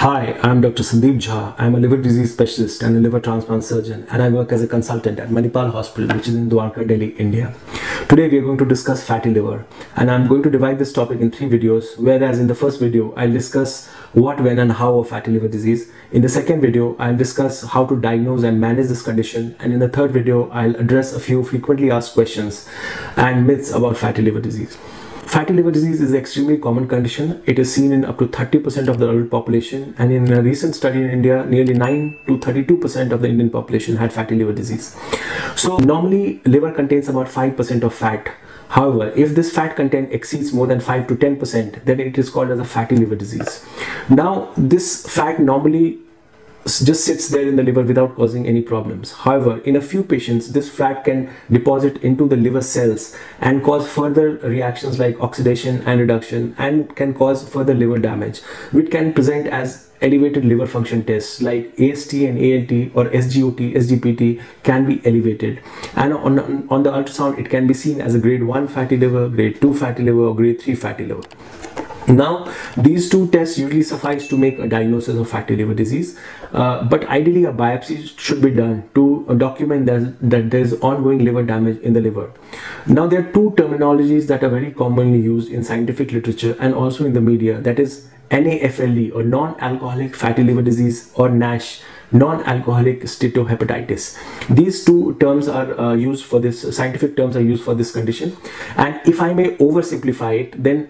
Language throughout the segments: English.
Hi, I'm Dr. Sandeep Jha. I'm a liver disease specialist and a liver transplant surgeon, and I work as a consultant at Manipal Hospital, which is in Dwarka, Delhi, India. Today we are going to discuss fatty liver, and I'm going to divide this topic in 3 videos, whereas in the first video I'll discuss what, when and how of fatty liver disease. In the second video I'll discuss how to diagnose and manage this condition, and in the third video I'll address a few frequently asked questions and myths about fatty liver disease. Fatty liver disease is an extremely common condition. It is seen in up to 30% of the adult population, and in a recent study in India, nearly 9 to 32% of the Indian population had fatty liver disease. So normally liver contains about 5% of fat. However, if this fat content exceeds more than 5 to 10%, then it is called as a fatty liver disease. Now, this fat normally just sits there in the liver without causing any problems. However, in a few patients, this fat can deposit into the liver cells and cause further reactions like oxidation and reduction, and can cause further liver damage, which can present as elevated liver function tests like AST and ALT or SGOT, SGPT can be elevated, and on the ultrasound it can be seen as a grade 1 fatty liver, grade 2 fatty liver, or grade 3 fatty liver. Now, these two tests usually suffice to make a diagnosis of fatty liver disease, but ideally a biopsy should be done to document that there is ongoing liver damage in the liver. Now, there are two terminologies that are very commonly used in scientific literature and also in the media, that is NAFLD or non-alcoholic fatty liver disease, or NASH, non-alcoholic steatohepatitis. These two terms are used for this, scientific terms are used for this condition, and if I may oversimplify it, then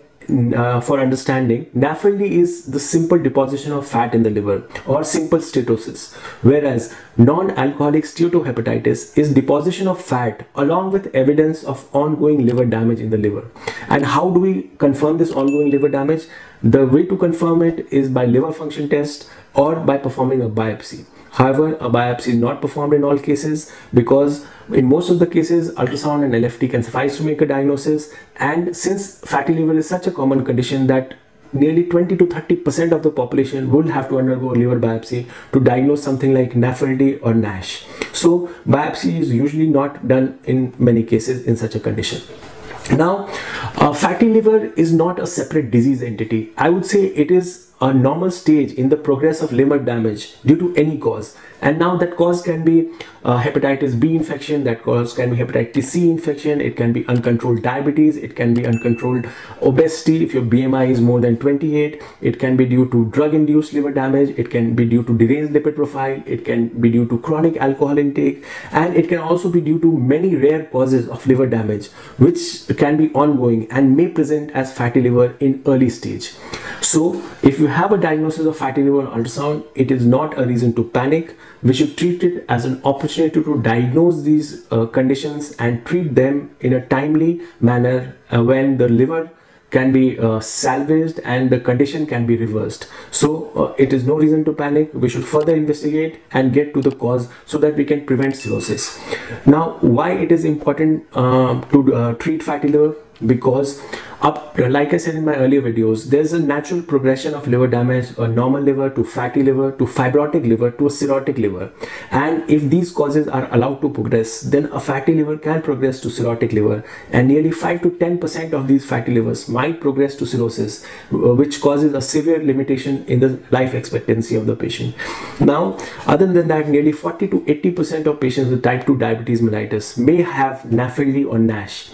for understanding, NAFLD is the simple deposition of fat in the liver or simple steatosis, whereas non-alcoholic steatohepatitis is deposition of fat along with evidence of ongoing liver damage in the liver. And how do we confirm this ongoing liver damage? The way to confirm it is by liver function test or by performing a biopsy. However, a biopsy is not performed in all cases because in most of the cases, ultrasound and LFT can suffice to make a diagnosis. And since fatty liver is such a common condition that nearly 20 to 30% of the population will have to undergo a liver biopsy to diagnose something like NAFLD or NASH. So, biopsy is usually not done in many cases in such a condition. Now, fatty liver is not a separate disease entity. I would say it is a normal stage in the progress of liver damage due to any cause, and now that cause can be hepatitis B infection, that cause can be hepatitis C infection, it can be uncontrolled diabetes, it can be uncontrolled obesity if your BMI is more than 28, it can be due to drug induced liver damage, it can be due to deranged lipid profile, it can be due to chronic alcohol intake, and it can also be due to many rare causes of liver damage which can be ongoing and may present as fatty liver in early stage. So if you have a diagnosis of fatty liver on ultrasound, it is not a reason to panic. We should treat it as an opportunity to diagnose these conditions and treat them in a timely manner when the liver can be salvaged and the condition can be reversed. So it is no reason to panic. We should further investigate and get to the cause so that we can prevent cirrhosis. Now, why it is important to treat fatty liver? Because like I said in my earlier videos, there's a natural progression of liver damage, a normal liver to fatty liver to fibrotic liver to a cirrhotic liver, and if these causes are allowed to progress, then a fatty liver can progress to cirrhotic liver, and nearly 5 to 10% of these fatty livers might progress to cirrhosis, which causes a severe limitation in the life expectancy of the patient. Now, other than that, nearly 40 to 80% of patients with type 2 diabetes mellitus may have NAFLD or NASH.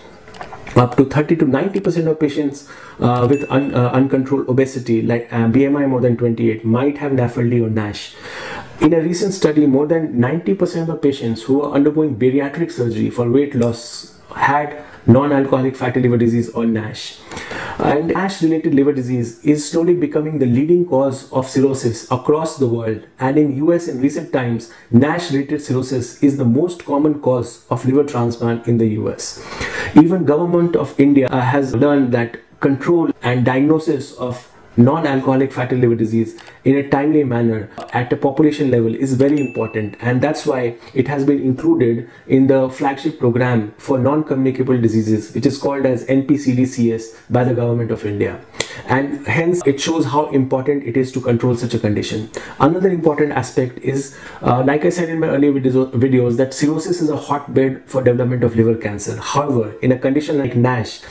Up to 30 to 90% of patients with uncontrolled obesity, like BMI more than 28, might have NAFLD or NASH. In a recent study, more than 90% of patients who are undergoing bariatric surgery for weight loss had non-alcoholic fatty liver disease or NASH. And NASH-related liver disease is slowly becoming the leading cause of cirrhosis across the world. And in US in recent times, NASH-related cirrhosis is the most common cause of liver transplant in the US. Even government of India has learned that control and diagnosis of non-alcoholic fatty liver disease in a timely manner at a population level is very important, and that's why it has been included in the flagship program for non-communicable diseases, which is called as NPCDCS by the government of India, and hence it shows how important it is to control such a condition. Another important aspect is, like I said in my earlier videos, that cirrhosis is a hotbed for development of liver cancer. However, in a condition like NASH,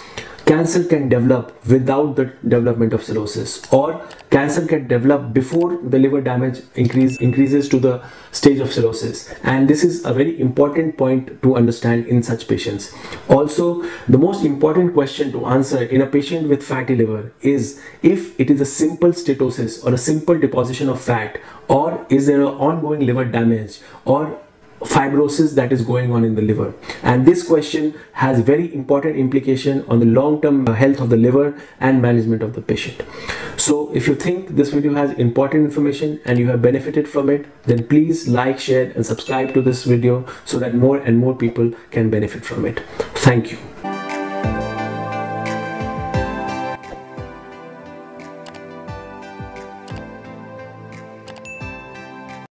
cancer can develop without the development of cirrhosis, or cancer can develop before the liver damage increases to the stage of cirrhosis. And this is a very important point to understand in such patients. Also, the most important question to answer in a patient with fatty liver is if it is a simple steatosis or a simple deposition of fat, or is there an ongoing liver damage or fibrosis that is going on in the liver. And this question has very important implication on the long-term health of the liver and management of the patient. So if you think this video has important information and you have benefited from it, then please like, share and subscribe to this video so that more and more people can benefit from it. Thank you.